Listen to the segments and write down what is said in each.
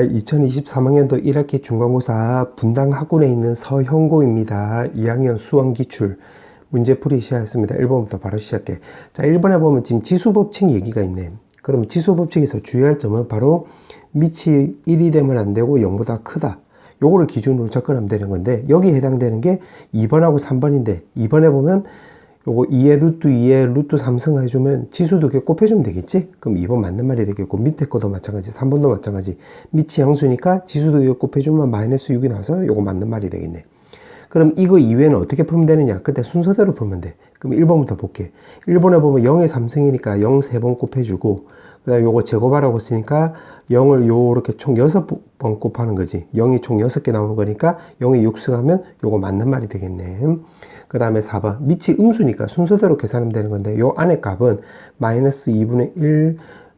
2023학년도 1학기 중간고사 분당 학군에 있는 서형고입니다. 2학년 수원기출 문제풀이 시작했습니다. 1번부터 바로 시작해. 자, 1번에 보면 지금 지수법칙 얘기가 있네. 그럼 지수법칙에서 주의할 점은 바로 밑이 1이 되면 안 되고 0보다 크다. 요거를 기준으로 접근하면 되는 건데, 여기에 해당되는 게 2번하고 3번인데, 2번에 보면 요거 2의 루트 2의 루트 3승 해주면 지수도 이렇게 곱해주면 되겠지? 그럼 2번 맞는 말이 되겠고, 밑에 것도 마찬가지, 3번도 마찬가지. 밑이 양수니까 지수도 이거 곱해주면 마이너스 6이 나와서 요거 맞는 말이 되겠네. 그럼 이거 이외에는 어떻게 풀면 되느냐? 그때 순서대로 풀면 돼. 그럼 1번부터 볼게. 1번에 보면 0의 3승이니까 0 3번 곱해주고, 그 다음에 요거 제곱하라고 했으니까 0을 요렇게 총 6번 곱하는 거지. 0이 총 6개 나오는 거니까 0에 6승하면 요거 맞는 말이 되겠네. 그 다음에 4번. 밑이 음수니까 순서대로 계산하면 되는 건데, 요 안에 값은 마이너스 2분의 1,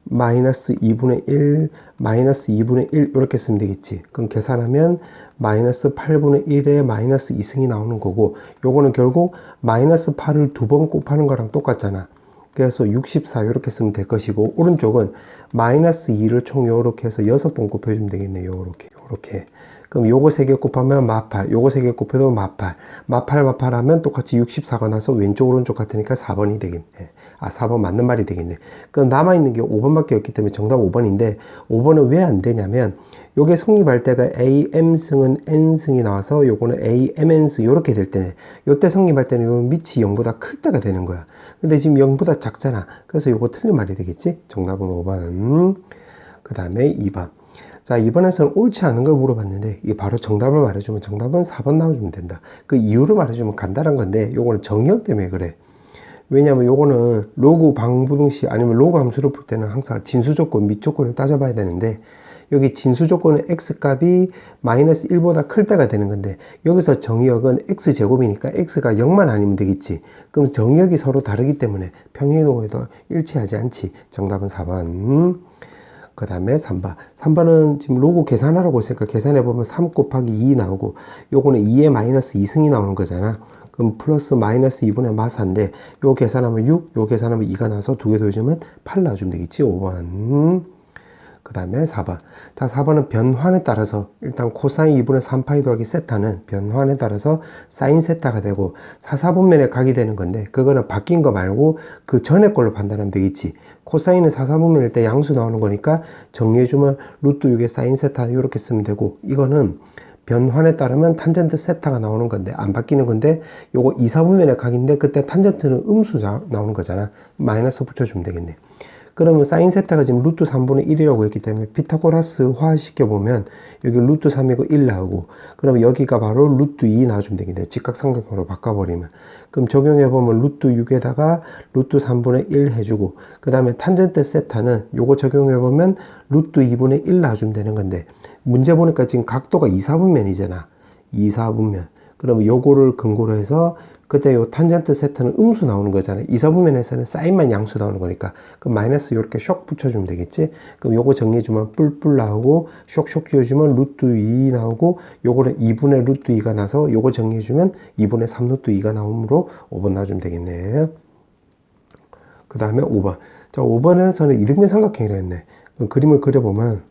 마이너스 2분의 1, 마이너스 2분의 1 이렇게 쓰면 되겠지. 그럼 계산하면 마이너스 8분의 1에 마이너스 2승이 나오는 거고, 요거는 결국 마이너스 8을 2번 곱하는 거랑 똑같잖아. 그래서 64 이렇게 쓰면 될 것이고, 오른쪽은 마이너스 2를 총 요렇게 해서 6번 곱해주면 되겠네요. 요렇게. 그럼 요거 3개 곱하면 마팔, 요거 3개 곱해도 마팔, 마팔 하면 똑같이 64가 나서 왼쪽 오른쪽 같으니까 4번이 되겠네. 4번 맞는 말이 되겠네. 그럼 남아있는 게 5번밖에 없기 때문에 정답 5번인데, 5번은 왜 안 되냐면, 요게 성립할 때가 AM승은 N승이 나와서 요거는 AMN승 요렇게 될 때네. 요때 성립할 때는 요 밑이 0보다 클 때가 되는 거야. 근데 지금 0보다 작잖아. 그래서 요거 틀린 말이 되겠지? 정답은 5번. 그 다음에 2번. 자, 이번에서는 옳지 않은 걸 물어봤는데, 이게 바로 정답을 말해주면 정답은 4번 나와주면 된다. 그 이유를 말해주면 간단한 건데, 요거는 정의역 때문에 그래. 왜냐면 요거는 로그 방부등식 아니면 로그 함수를 풀 때는 항상 진수조건, 밑조건을 따져봐야 되는데, 여기 진수조건은 x값이 마이너스 1보다 클 때가 되는 건데, 여기서 정의역은 x제곱이니까 x가 0만 아니면 되겠지. 그럼 정의역이 서로 다르기 때문에 평행이동에도 일치하지 않지. 정답은 4번. 그 다음에 3번. 3번은 지금 로그 계산하라고 했으니까 계산해보면 3 곱하기 2 나오고, 요거는 2에 마이너스 2승이 나오는 거잖아. 그럼 플러스 마이너스 2분의 마사인데, 요 계산하면 6, 요 계산하면 2가 나와서 두 개 더해주면 8 나와주면 되겠지. 5번. 그 다음에 4번. 자, 4번은 변환에 따라서 일단 코사인 2분의 3파이 더하기 세타는 변환에 따라서 사인 세타가 되고 4사분면에 각이 되는 건데, 그거는 바뀐 거 말고 그 전에 걸로 판단하면 되겠지. 코사인은 4사분면일 때 양수 나오는 거니까 정리해주면 루트 6의 사인 세타 이렇게 쓰면 되고, 이거는 변환에 따르면 탄젠트 세타가 나오는 건데, 안 바뀌는 건데, 요거 2사분면의 각인데 그때 탄젠트는 음수 나오는 거잖아. 마이너스 붙여주면 되겠네. 그러면 사인 세타가 지금 루트 3분의 1이라고 했기 때문에 피타고라스 화시켜보면 여기 루트 3이고 1 나오고, 그러면 여기가 바로 루트 2 나와주면 되겠네. 직각삼각형으로 바꿔버리면. 그럼 적용해보면 루트 6에다가 루트 3분의 1 해주고, 그 다음에 탄젠트 세타는 요거 적용해보면 루트 2분의 1 나와주면 되는 건데, 문제 보니까 지금 각도가 2사분면이잖아. 2사분면. 그러면 요거를 근거로 해서 그때 요 탄젠트 세타는 음수 나오는 거잖아요. 2사분면에서는 사인만 양수 나오는 거니까. 그럼 마이너스 이렇게 쇽 붙여주면 되겠지. 그럼 요거 정리해주면 뿔뿔 나오고, 쇽 지워주면 루트 2 나오고, 요거는 2분의 루트 2가 나서 요거 정리해주면 2분의 3 루트 2가 나오므로 5번 나와주면 되겠네. 그 다음에 5번. 자, 5번에서는 이등변 삼각형이라 했네. 그림을 그려보면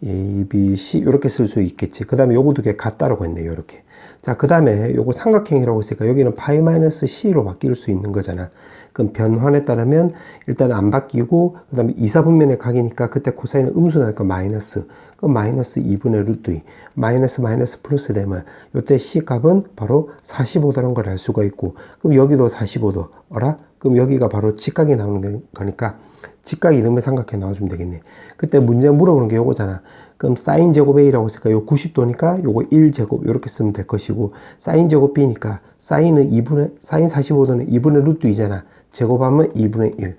A, B, C 이렇게 쓸 수 있겠지. 그 다음에 요거 두 개 같다라고 했네요. 이렇게. 자, 그 다음에 요거 삼각형이라고 했으니까 여기는 파이 마이너스 C로 바뀔 수 있는 거잖아. 그럼 변환에 따르면 일단 안 바뀌고, 그 다음에 2사분면의 각이니까 그때 코사인은 음수 나니까 마이너스. 그럼 마이너스 2분의 루트 2. 마이너스 플러스 되면 요때 C 값은 바로 45도라는 걸 알 수가 있고, 그럼 여기도 45도. 어라? 그럼 여기가 바로 직각이 나오는 거니까 직각 이등변 삼각형 나와주면 되겠네. 그때 문제 물어보는 게 요거잖아. 그럼 사인 제곱 A라고 했으니까 요 90도니까 요거 1제곱 이렇게 쓰면 될 것이고, 사인 제곱 B니까 사인 45도는 2분의 루트 2잖아. 제곱하면 2분의 1.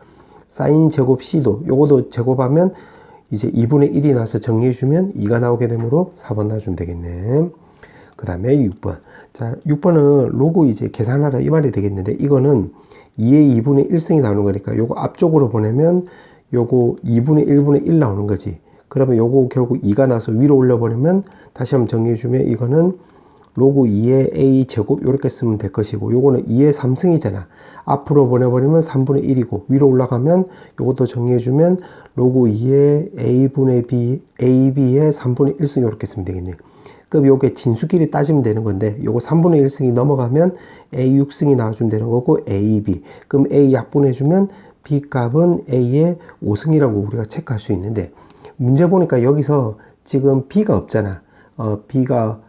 사인 제곱 C도 요거도 제곱하면 이제 2분의 1이 나와서 정리해주면 2가 나오게 되므로 4번 나와주면 되겠네. 그 다음에 6번. 자, 6번은 로그 이제 계산하라 이 말이 되겠는데, 이거는 2의 2분의 1승이 나오는 거니까 요거 앞쪽으로 보내면 요거 2분의 1분의 1 나오는 거지. 그러면 요거 결국 2가 나서 위로 올려버리면, 다시 한번 정리해주면 이거는 로그 2의 a 제곱 이렇게 쓰면 될 것이고, 요거는 2의 3승이잖아. 앞으로 보내버리면 3분의 1이고, 위로 올라가면 요것도 정리해주면 로그 2의 a분의 b, ab의 3분의 1승 이렇게 쓰면 되겠네. 그럼 요게 진수끼리 따지면 되는 건데, 요거 3분의 1승이 넘어가면 a 6승이 나와주면 되는 거고, a, b. 그럼 a 약분해주면 b 값은 a의 5승이라고 우리가 체크할 수 있는데, 문제 보니까 여기서 지금 b가 없잖아. b가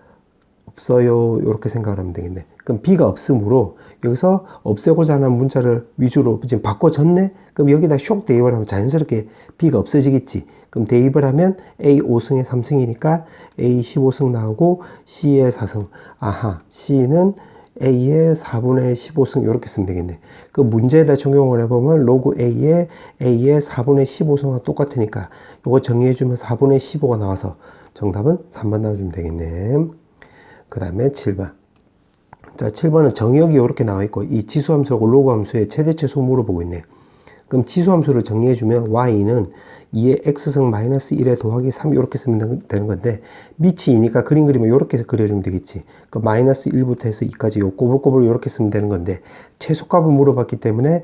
없어요. 이렇게 생각을 하면 되겠네. 그럼 b가 없으므로 여기서 없애고자 하는 문자를 위주로 지금 바꿔줬네? 그럼 여기다 쇽 대입을 하면 자연스럽게 b가 없어지겠지. 그럼 대입을 하면 a 5승에 3승이니까 a 15승 나오고 c의 4승. 아하, c는 a의 4분의 15승 이렇게 쓰면 되겠네. 그 문제에다 적용을 해보면 로그 a의 4분의 15승과 똑같으니까 이거 정리해주면 4분의 15가 나와서 정답은 3번 나와주면 되겠네. 그 다음에 7번. 자, 7번은 정의역이 이렇게 나와 있고, 이 지수함수하고 로그함수의 최대치수 물어보고 있네. 그럼 지수함수를 정리해주면 y는 2의 x승 마이너스 1에 더하기 3 이렇게 쓰면 되는 건데, 밑이 2니까 그림 그리면 이렇게 그려주면 되겠지. 그 마이너스 1부터 해서 2까지 요 꼬불꼬불 이렇게 쓰면 되는 건데, 최소값을 물어봤기 때문에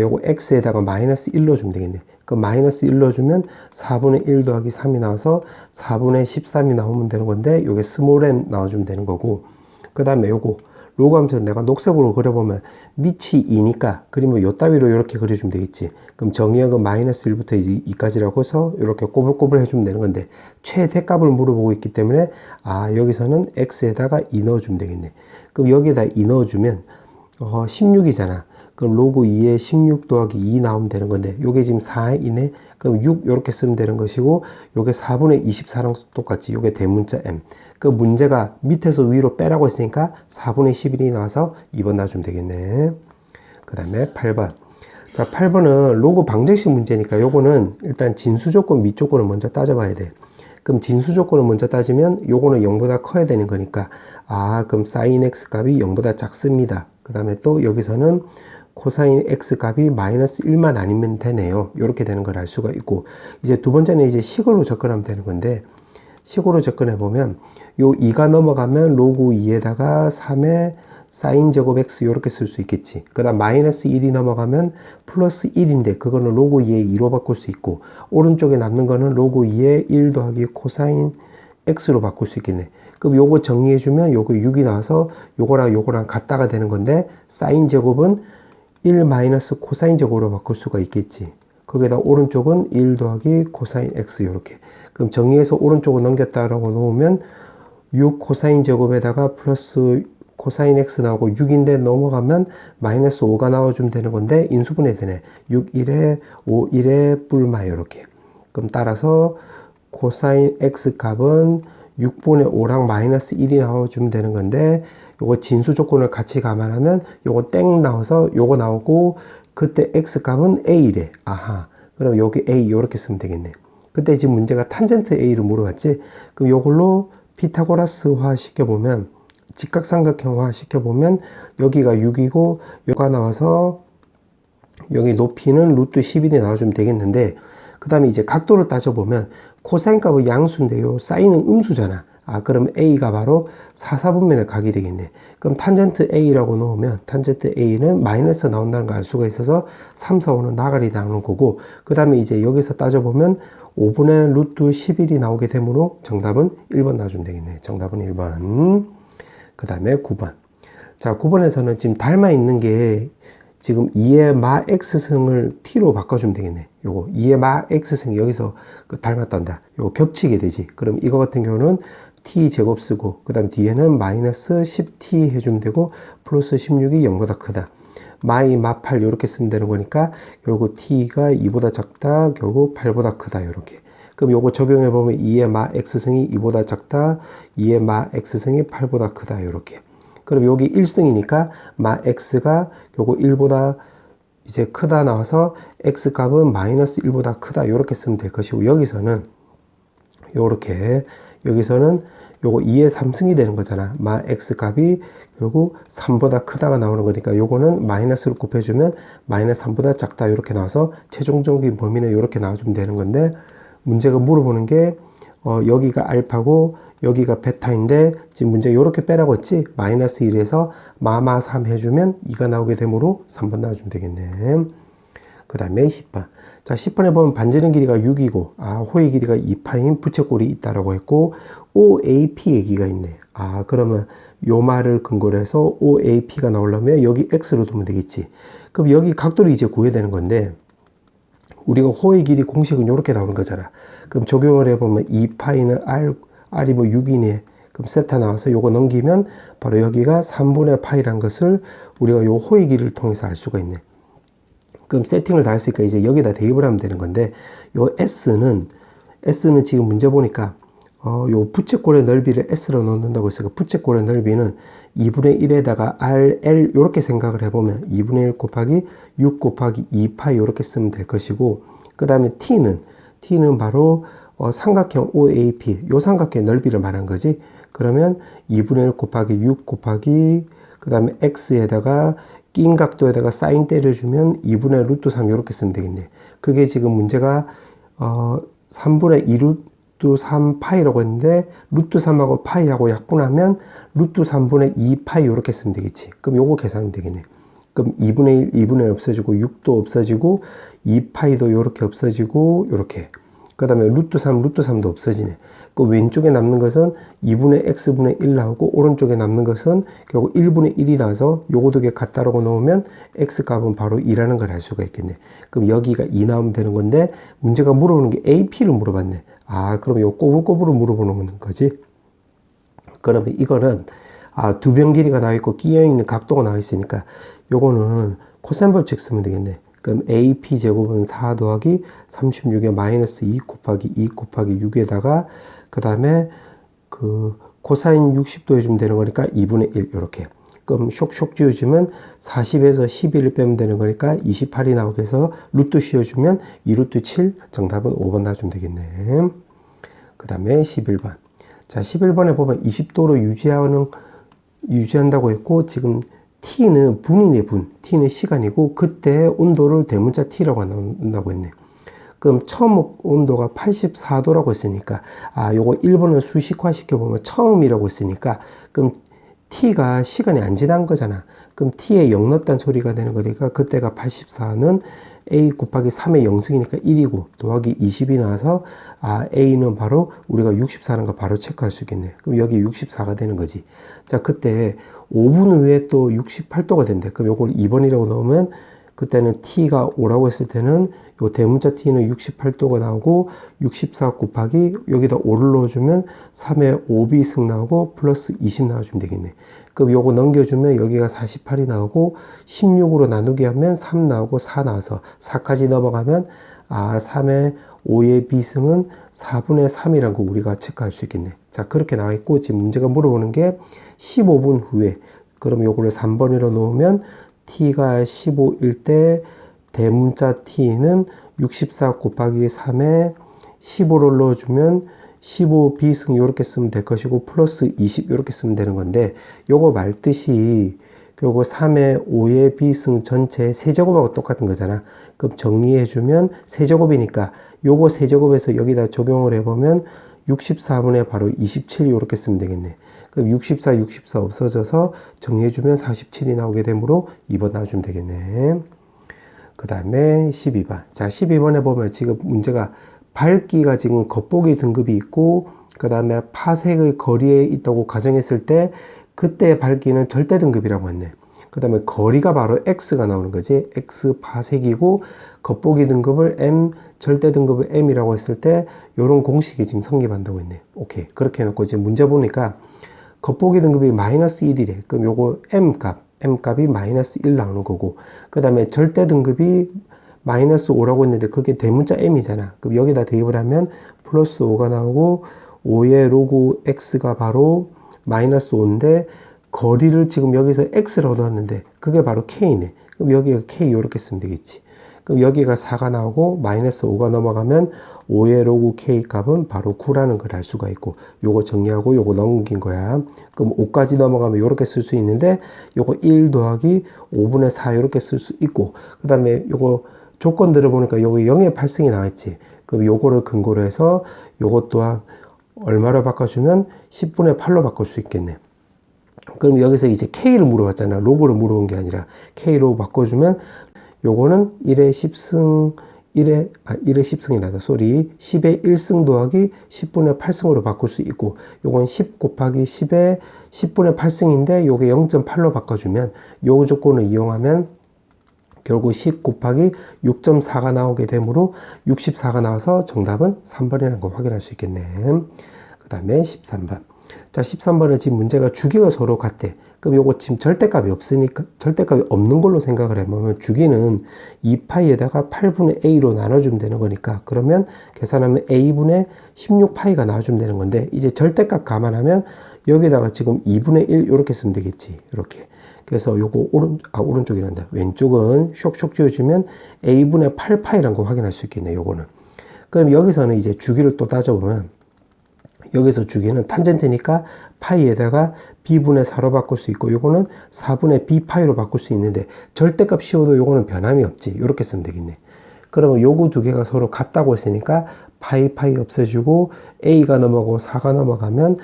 요거 x에다가 마이너스 1 넣어주면 되겠네. 그 마이너스 1 넣어주면 4분의 1 더하기 3이 나와서 4분의 13이 나오면 되는 건데, 요게 스몰 m 나와주면 되는 거고, 그 다음에 요거 로그 함수 내가 녹색으로 그려보면 밑이 2니까 그리면 요 따위로 이렇게 그려주면 되겠지. 그럼 정의역은 마이너스 1부터 2까지라고 해서 이렇게 꼬불꼬불 해주면 되는 건데, 최대값을 물어보고 있기 때문에 여기서는 x에다가 2 넣어주면 되겠네. 그럼 여기에다 2 넣어주면 16이잖아. 그럼 로그 2에 16 더하기 2 나오면 되는 건데, 요게 지금 4이네. 그럼 6 이렇게 쓰면 되는 것이고, 요게 4분의 24랑 똑같지. 요게 대문자 m. 그 문제가 밑에서 위로 빼라고 했으니까 4분의 11이 나와서 2번 놔주면 되겠네. 그 다음에 8번. 자, 8번은 로그 방정식 문제니까 요거는 일단 진수 조건, 미 조건을 먼저 따져봐야 돼. 그럼 진수 조건을 먼저 따지면 요거는 0보다 커야 되는 거니까, 그럼 sin x 값이 0보다 작습니다. 그 다음에 또 여기서는 코사인 x 값이 마이너스 1만 아니면 되네요. 이렇게 되는 걸 알 수가 있고, 이제 두 번째는 이제 식으로 접근하면 되는 건데, 식으로 접근해 보면 요 2가 넘어가면 로그 2에다가 3의 사인 제곱 x 이렇게 쓸 수 있겠지. 그 다음 마이너스 1이 넘어가면 플러스 1인데 그거는 로그 2의 2로 바꿀 수 있고, 오른쪽에 남는 거는 로그 2의 1 더하기 코사인 x로 바꿀 수 있겠네. 그럼 요거 정리해주면 요거 6이 나와서 요거랑 같다가 되는 건데, 사인 제곱은 1 마이너스 코사인 제곱으로 바꿀 수가 있겠지. 거기에다 오른쪽은 1 더하기 코사인 x 이렇게. 그럼 정리해서 오른쪽으로 넘겼다라고 놓으면 6 코사인 제곱에다가 플러스 코사인 x 나오고 6인데 넘어가면 마이너스 5가 나와주면 되는 건데, 인수분해 되네. 6 1에 5 1에 뿔마 이렇게. 그럼 따라서 코사인 x 값은 6분의 5랑 마이너스 1이 나와주면 되는 건데, 요거 진수 조건을 같이 감안하면 요거 땡 나와서 요거 나오고, 그때 x 값은 a래. 그럼 여기 a 요렇게 쓰면 되겠네. 그때 지금 문제가 탄젠트 a를 물어봤지. 그럼 요걸로 피타고라스화 시켜보면, 직각삼각형화 시켜보면 여기가 6이고 여기가 나와서 여기 높이는 루트 11이 나와주면 되겠는데, 그 다음에 이제 각도를 따져보면 코사인 값은 양수인데요, 사인은 음수잖아. 그럼 a가 바로 4, 4분면의 각이 되겠네. 그럼 탄젠트 a라고 넣으면 탄젠트 a는 마이너스 나온다는 걸 알 수가 있어서 3, 4, 5는 나가리 나오는 거고, 그 다음에 이제 여기서 따져보면 5분의 루트 11이 나오게 되므로 정답은 1번 나와주면 되겠네. 정답은 1번. 그 다음에 9번. 자, 9번에서는 지금 닮아 있는 게 지금 2의 마 x승을 t로 바꿔주면 되겠네. 요거 2의 마 x승 여기서 닮았단다. 요거 겹치게 되지. 그럼 이거 같은 경우는 t 제곱 쓰고, 그 다음 뒤에는 마이너스 10t 해주면 되고, 플러스 16이 0보다 크다. 마이 마 8 이렇게 쓰면 되는 거니까 결국 t가 2보다 작다, 결국 8보다 크다 이렇게. 그럼 요거 적용해 보면 2의 마 x승이 2보다 작다, 2의 마 x승이 8보다 크다 이렇게. 그럼 여기 1승이니까 마 x가 요거 1보다 이제 크다 나와서 x 값은 마이너스 1보다 크다 이렇게 쓰면 될 것이고, 여기서는 요렇게, 여기서는 요거 2의 3승이 되는 거잖아. 마 x 값이 결국 3보다 크다가 나오는 거니까 요거는 마이너스를 곱해주면 마이너스 3보다 작다 이렇게 나와서 최종적인 범위는 이렇게 나와주면 되는 건데, 문제가 물어보는 게 여기가 알파고 여기가 베타인데 지금 문제 이렇게 빼라고 했지. 마이너스 1에서 마마 3 해주면 2가 나오게 되므로 3번 나와주면 되겠네. 그 다음에 10번. 자, 10번에 보면 반지름 길이가 6이고, 호의 길이가 2파인 부채꼴이 있다라고 했고, OAP 얘기가 있네. 그러면 요 말을 근거로 해서 OAP가 나오려면 여기 X로 두면 되겠지. 그럼 여기 각도를 이제 구해야 되는 건데, 우리가 호의 길이 공식은 이렇게 나오는 거잖아. 그럼 적용을 해보면 2파이는 R이 뭐 6이네. 그럼 세타 나와서 요거 넘기면 바로 여기가 3분의 파이란 것을 우리가 요 호의 길이를 통해서 알 수가 있네. 그럼 세팅을 다 했으니까 이제 여기다 대입을 하면 되는 건데, 요 S는 지금 문제 보니까, 요 부채꼴의 넓이를 S로 넣는다고 했으니까 부채꼴의 넓이는 2분의 1에다가 RL 요렇게 생각을 해보면 2분의 1 곱하기 6 곱하기 2파이 요렇게 쓰면 될 것이고, 그 다음에 T는 바로 삼각형 OAP 요 삼각형의 넓이를 말한 거지. 그러면 2분의 1 곱하기 6 곱하기 그 다음에 X에다가 낀 각도에다가 사인 때려주면 2분의 루트 3 이렇게 쓰면 되겠네. 그게 지금 문제가 3분의 2 루트 3 파이라고 했는데 루트 3하고 파이하고 약분하면 루트 3분의 2 파이 이렇게 쓰면 되겠지. 그럼 요거 계산하면 되겠네. 그럼 2분의 1, 2분의 1 없어지고 6도 없어지고 2파이도 이렇게 없어지고 이렇게. 그 다음에 루트 3도 없어지네. 그 왼쪽에 남는 것은 2분의 x분의 1 나오고 오른쪽에 남는 것은 결국 1분의 1이 나와서 요거 두 개 갖다라고 놓으면 x값은 바로 2라는 걸 알 수가 있겠네. 그럼 여기가 2 나오면 되는 건데 문제가 물어보는 게 AP를 물어봤네. 그럼 요 꼬불꼬불을 물어보는 거지. 그러면 이거는 두 변 길이가 나와 있고 끼어 있는 각도가 나와 있으니까 요거는 코사인 법칙 쓰면 되겠네. 그럼 AP 제곱은 4 더하기 36에 마이너스 2 곱하기 2 곱하기 6에다가 그 다음에 그 코사인 60도 해주면 되는 거니까 2분의 1 이렇게. 그럼 쇽쇽 지워주면 40에서 11을 빼면 되는 거니까 28이 나오게 해서 루트 씌워주면 2루트 7 정답은 5번 나와주면 되겠네. 그 다음에 11번. 자, 11번에 보면 20도로 유지한다고 했고 지금 T는 분이네 분. T는 시간이고 그때 온도를 대문자 T라고 한다고 했네. 그럼 처음 온도가 84도라고 했으니까 요거 1번을 수식화 시켜보면 처음이라고 했으니까 그럼 T가 시간이 안 지난 거잖아. 그럼 T에 0 넣었다는 소리가 되는 거니까 그때가 84는 A 곱하기 3의 0승이니까 1이고 더하기 20이 나와서 A는 바로 우리가 64라는 거 바로 체크할 수 있겠네. 그럼 여기 64가 되는 거지. 자, 그때 5분 후에 또 68도가 된대. 그럼 요걸 2번이라고 넣으면 그때는 T가 5라고 했을 때는 요 대문자 T는 68도가 나오고 64 곱하기 여기다 5를 넣어주면 3의 5비승 나오고 플러스 20 나와주면 되겠네. 그럼 요거 넘겨주면 여기가 48이 나오고 16으로 나누기 하면 3 나오고 4 나와서 4까지 넘어가면 3의 5의 비승은 4분의 3이라는 거 우리가 체크할 수 있겠네. 자, 그렇게 나와 있고 지금 문제가 물어보는 게 15분 후에 그럼 요거를 3번으로 놓으면 T가 15일 때 대문자 T는 64 곱하기 3에 15를 넣어주면 15비승 이렇게 쓰면 될 것이고 플러스 20 이렇게 쓰면 되는 건데 요거 말뜻이 요거 3의 5의 비승 전체 세제곱하고 똑같은 거잖아. 그럼 정리해주면 세제곱이니까 요거 세제곱에서 여기다 적용을 해보면 64분의 바로 27 이렇게 쓰면 되겠네. 그럼 64 없어져서 정리해주면 47이 나오게 되므로 2번 나와주면 되겠네. 그 다음에 12번. 자, 12번에 보면 지금 문제가 밝기가 지금 겉보기 등급이 있고 그 다음에 파색의 거리에 있다고 가정했을 때 그때 밝기는 절대 등급이라고 했네. 그 다음에 거리가 바로 X가 나오는 거지. X 파색이고 겉보기 등급을 M, 절대 등급을 M이라고 했을 때 이런 공식이 지금 성립한다고 했네. 오케이. 그렇게 해놓고 지금 문제 보니까 겉보기 등급이 마이너스 1이래. 그럼 요거 M값이 마이너스 1 나오는 거고 그 다음에 절대 등급이 마이너스 5라고 했는데 그게 대문자 M이잖아. 그럼 여기다 대입을 하면 플러스 5가 나오고 5의 로그 X가 바로 마이너스 5인데 거리를 지금 여기서 X를 얻었는데 그게 바로 K네. 그럼 여기가 K 이렇게 쓰면 되겠지. 그럼 여기가 4가 나오고 마이너스 5가 넘어가면 5의 로그 K 값은 바로 9라는 걸 알 수가 있고 요거 정리하고 요거 넘긴 거야. 그럼 5까지 넘어가면 이렇게 쓸 수 있는데 요거 1 더하기 5분의 4 이렇게 쓸 수 있고 그 다음에 요거 조건 들어보니까 여기 0의 8승이 나와있지. 그럼 요거를 근거로 해서 요것 또한 얼마로 바꿔주면 10분의 8로 바꿀 수 있겠네. 그럼 여기서 이제 K를 물어봤잖아. 로그를 물어본 게 아니라 K로 바꿔주면 요거는 1의 10승 1의 10승이 나다. 소리. 10의 1승 더하기 10분의 8승으로 바꿀 수 있고, 요건 10 곱하기 10의 10분의 8승인데 요게 0.8로 바꿔주면 요 조건을 이용하면 결국 10 곱하기 6.4가 나오게 되므로 64가 나와서 정답은 3번이라는 걸 확인할 수 있겠네. 그 다음에 13번. 자, 13번은 지금 문제가 주기가 서로 같대. 그럼 요거 지금 절대값이 없으니까, 절대값이 없는 걸로 생각을 해보면 주기는 2파이에다가 8분의 a로 나눠주면 되는 거니까, 그러면 계산하면 a분의 16파이가 나와주면 되는 건데, 이제 절대값 감안하면 여기다가 지금 2분의 1 이렇게 쓰면 되겠지. 이렇게. 그래서 요거 오른쪽이란다. 왼쪽은 쇽쇽 지워주면 a분의 8파이라는 거 확인할 수 있겠네. 요거는. 그럼 여기서는 이제 주기를 또 따져보면, 여기서 주기는 탄젠트니까 파이에다가 b분의 4로 바꿀 수 있고, 요거는 4분의 b파이로 바꿀 수 있는데, 절대값 씌워도 요거는 변함이 없지. 이렇게 쓰면 되겠네. 그러면 요거 두 개가 서로 같다고 했으니까 파이 없애주고 a가 넘어가고 4가 넘어가면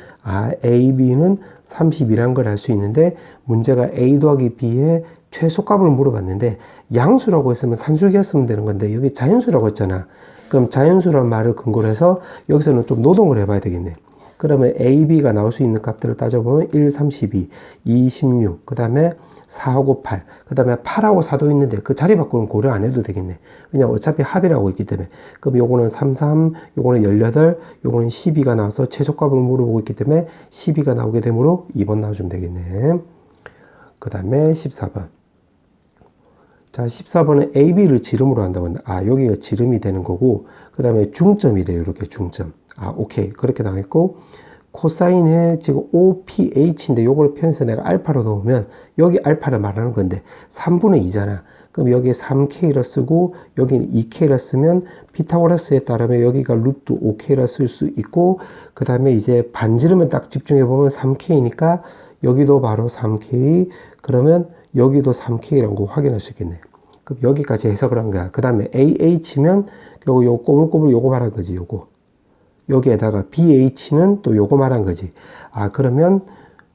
a, b는 30이란 걸 알 수 있는데, 문제가 a 더하기 b의 최소값을 물어봤는데 양수라고 했으면 산술기였으면 되는 건데 여기 자연수라고 했잖아. 그럼 자연수란 말을 근거로 해서 여기서는 좀 노동을 해봐야 되겠네. 그러면 a, b가 나올 수 있는 값들을 따져보면 1, 32, 2, 16, 그 다음에 4하고 8, 그 다음에 8하고 4도 있는데 그 자리 바꾸는 고려 안 해도 되겠네. 왜냐면 어차피 합이라고 있기 때문에. 그럼 요거는 33, 요거는 18, 요거는 12가 나와서 최소값을 물어보고 있기 때문에 12가 나오게 되므로 2번 나와주면 되겠네. 그 다음에 14번. 자, 14번은 A, B를 지름으로 한다고 한다. 여기가 지름이 되는 거고, 그 다음에 중점이래요. 이렇게 중점. 오케이. 그렇게 나와있고, 코사인에 지금 OPH인데 요걸 표현해서 내가 알파로 넣으면 여기 알파를 말하는 건데 3분의 2잖아. 그럼 여기에 3K라 쓰고 여기는 2K라 쓰면 피타고라스에 따르면 여기가 루트 5K라 쓸 수 있고, 그 다음에 이제 반지름을 딱 집중해 보면 3K니까 여기도 바로 3K, 그러면 여기도 3K라는 거 확인할 수 있겠네. 그럼 여기까지 해석을 한 거야. 그 다음에 AH면 요거 꼬불꼬불 요거 말한 거지. 요거. 여기에다가 BH는 또 요거 말한 거지. 그러면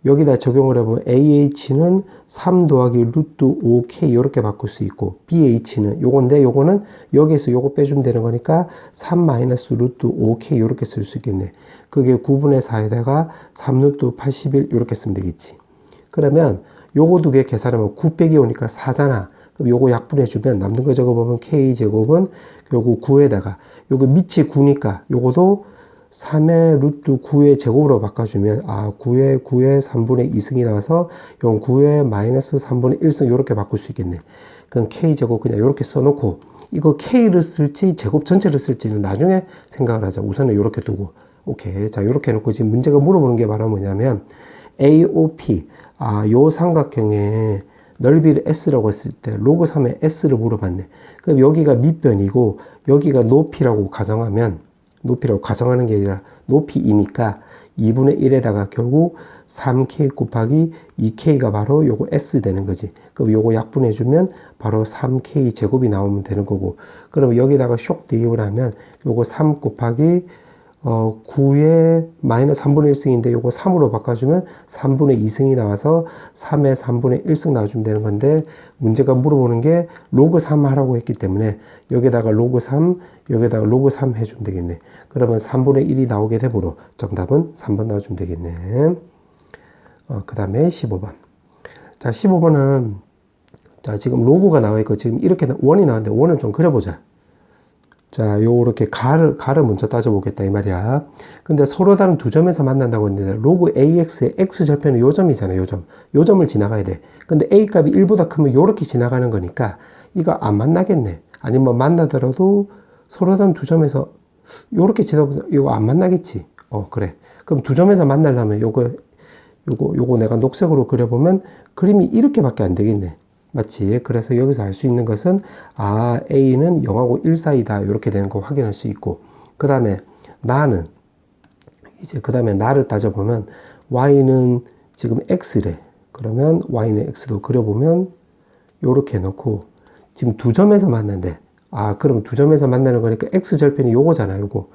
여기다 적용을 해보면 AH는 3 더하기 루트 5K 이렇게 바꿀 수 있고, BH는 요건데 요거는 여기에서 요거 빼주면 되는 거니까 3 마이너스 루트 5K 이렇게 쓸 수 있겠네. 그게 9분의 4에다가 3 루트 81 이렇게 쓰면 되겠지. 그러면 요거 두 개 계산하면 9 빼기 오니까 4잖아. 그럼 요거 약분해주면 남는 거 적어보면 K제곱은 요거 9에다가 요거 밑이 9니까 요거도 3의 루트 9의 제곱으로 바꿔주면 9의 3분의 2승이 나와서 요 9의 마이너스 3분의 1승 요렇게 바꿀 수 있겠네. 그럼 K제곱 그냥 요렇게 써놓고 이거 K를 쓸지 제곱 전체를 쓸지는 나중에 생각을 하자. 우선은 요렇게 두고. 오케이. 자, 요렇게 해놓고 지금 문제가 물어보는 게 바로 뭐냐면 AOP 요 삼각형의 넓이를 S라고 했을 때 로그 3의 S를 물어봤네. 그럼 여기가 밑변이고 여기가 높이라고 가정하면, 높이라고 가정하는 게 아니라 높이 2니까 2분의 1에다가 결국 3K 곱하기 2K가 바로 요거 S 되는 거지. 그럼 요거 약분해주면 바로 3K 제곱이 나오면 되는 거고, 그럼 여기다가 쇽 대입을 하면 요거 3 곱하기 9의 마이너스 3분의 1승인데 요거 3으로 바꿔주면 3분의 2승이 나와서 3의 3분의 1승 나와주면 되는 건데, 문제가 물어보는 게 로그 3 하라고 했기 때문에 여기다가 로그 3, 여기다가 로그 3 해주면 되겠네. 그러면 3분의 1이 나오게 되므로 정답은 3번 나와주면 되겠네. 그 다음에 15번. 자, 15번은 자, 지금 로그가 나와 있고 지금 이렇게 원이 나왔는데 원을 좀 그려보자. 자, 요렇게 가를 먼저 따져보겠다 이 말이야. 근데 서로 다른 두 점에서 만난다고 했는데 로그 AX의 X절편은 요 점이잖아. 요 점을 지나가야 돼. 근데 A 값이 1보다 크면 요렇게 지나가는 거니까 이거 안 만나겠네. 아니면 뭐 만나더라도 서로 다른 두 점에서 요렇게 지나보자. 이거 안 만나겠지. 그래. 그럼 두 점에서 만나려면 요거 내가 녹색으로 그려보면 그림이 이렇게밖에 안 되겠네. 맞지? 그래서 여기서 알 수 있는 것은 A는 0하고 1 사이다 이렇게 되는 거 확인할 수 있고, 그 다음에 나는 그 다음에 나를 따져보면 Y는 지금 X래. 그러면 Y는 X도 그려보면 요렇게 해놓고 지금 두 점에서 만난대. 그럼 두 점에서 만나는 거니까 X절편이 요거잖아. 요거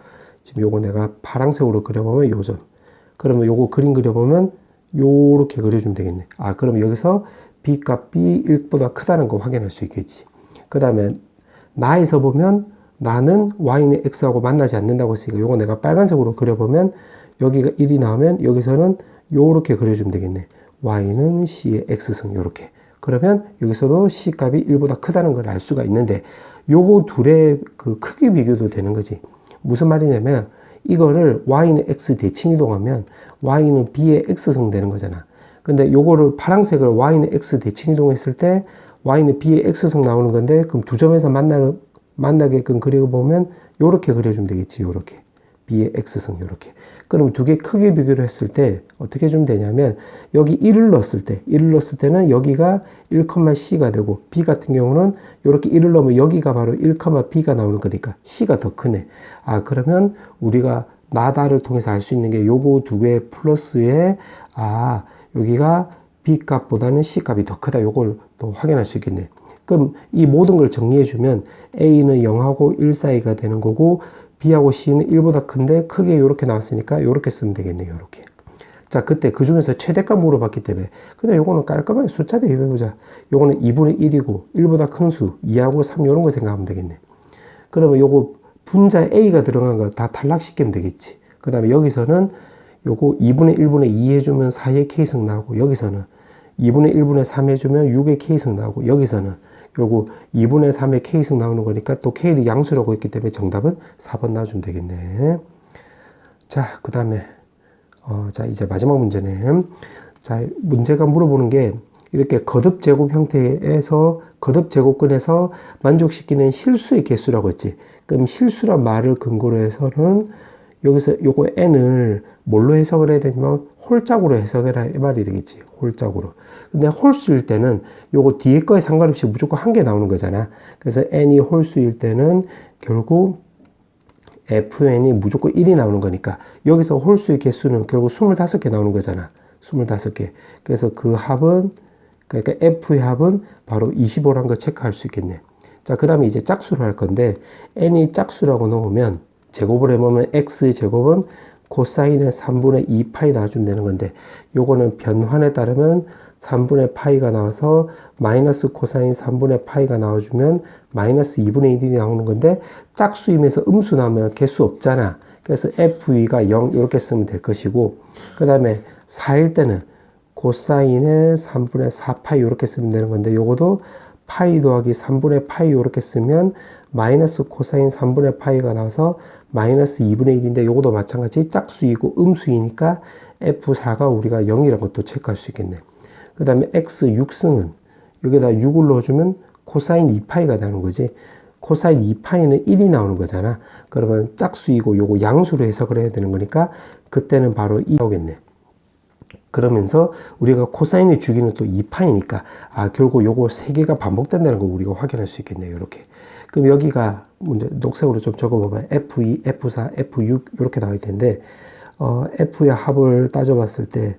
지금 요거 내가 파란색으로 그려보면 요 점. 그러면 요거 그림 그려보면 요렇게 그려주면 되겠네. 아, 그러면 여기서 b 값이 1보다 크다는 거 확인할 수 있겠지. 그 다음에 나에서 보면 나는 y는 x하고 만나지 않는다고 했으니까 요거 내가 빨간색으로 그려보면 여기가 1이 나오면 여기서는 요렇게 그려주면 되겠네. y는 c의 x승 요렇게. 그러면 여기서도 c 값이 1보다 크다는 걸 알 수가 있는데 요거 둘의 그 크기 비교도 되는 거지. 무슨 말이냐면 이거를 y는 x 대칭 이동하면 y는 b의 x승 되는 거잖아. 근데 요거를 파란색을 y는 x 대칭 이동했을 때 y는 b의 x승 나오는 건데 그럼 두 점에서 만나게끔 그려보면 요렇게 그려주면 되겠지. 요렇게 b의 x승 요렇게. 그럼 두 개 크게 비교를 했을 때 어떻게 주면 되냐면 여기 1을 넣었을 때는 여기가 1,c가 되고 b 같은 경우는 이렇게 1을 넣으면 여기가 바로 1,b가 나오는 거니까 c가 더 크네. 아, 그러면 우리가 나다를 통해서 알 수 있는 게 요거 두 개 플러스에 아, 여기가 b 값보다는 c 값이 더 크다. 요걸 또 확인할 수 있겠네. 그럼 이 모든 걸 정리해 주면 a는 0하고 1 사이가 되는 거고 b하고 c는 1보다 큰데 크게 이렇게 나왔으니까 이렇게 쓰면 되겠네요. 이렇게. 자, 그때 그 중에서 최대값 물어봤기 때문에 근데 요거는 깔끔하게 숫자 대입해보자. 요거는 2분의 1이고 1보다 큰 수 2하고 3 이런 거 생각하면 되겠네. 그러면 요거 분자에 a가 들어간 거 다 탈락시키면 되겠지. 그 다음에 여기서는 요거 2분의 1분의 2 해주면 4의 k승 나오고 여기서는 2분의 1분의 3 해주면 6의 k승 나오고 여기서는 요거 2분의 3의 k승 나오는 거니까 또 k를 양수라고 했기 때문에 정답은 4번 나와주면 되겠네. 자, 그 다음에 자, 이제 마지막 문제네. 자, 문제가 물어보는 게 이렇게 거듭 제곱 형태에서 거듭 제곱근에서 만족시키는 실수의 개수라고 했지. 그럼 실수란 말을 근거로 해서는 여기서 요거 n을 뭘로 해석을 해야 되냐면 홀짝으로 해석해라 이 말이 되겠지. 홀짝으로. 근데 홀수일 때는 요거 뒤에 거에 상관없이 무조건 한 개 나오는 거잖아. 그래서 n이 홀수일 때는 결국 fn이 무조건 1이 나오는 거니까 여기서 홀수의 개수는 결국 25개 나오는 거잖아. 25개. 그래서 그 합은 그러니까 f의 합은 바로 25라는 거 체크할 수 있겠네. 자, 그 다음에 이제 짝수로 할 건데 n이 짝수라고 넣으면 제곱을 해보면 x의 제곱은 코사인의 3분의 2파이 나와주면 되는 건데 요거는 변환에 따르면 3분의 파이가 나와서 마이너스 코사인 3분의 파이가 나와주면 마이너스 2분의 1이 나오는 건데 짝수이면서 음수 나오면 개수 없잖아. 그래서 f가 0 이렇게 쓰면 될 것이고 그 다음에 4일 때는 코사인의 3분의 4파이 이렇게 쓰면 되는 건데 요거도 파이 더하기 3분의 파이 이렇게 쓰면 마이너스 코사인 3분의 파이가 나와서 마이너스 2분의 1인데 요것도 마찬가지 짝수이고 음수이니까 F4가 우리가 0이라는 것도 체크할 수 있겠네. 그 다음에 X 6승은 여기다 6을 넣어주면 코사인 2파이가 나오는 거지. 코사인 2파이는 1이 나오는 거잖아. 그러면 짝수이고 요거 양수로 해석을 해야 되는 거니까 그때는 바로 2 나오겠네. 그러면서 우리가 코사인의 주기는 또 2파이니까 아 결국 요거 3개가 반복된다는 거 우리가 확인할 수 있겠네요. 이렇게. 그럼 여기가 문제 녹색으로 좀 적어보면 F2, F4, F6 이렇게 나올 텐데 F의 합을 따져봤을 때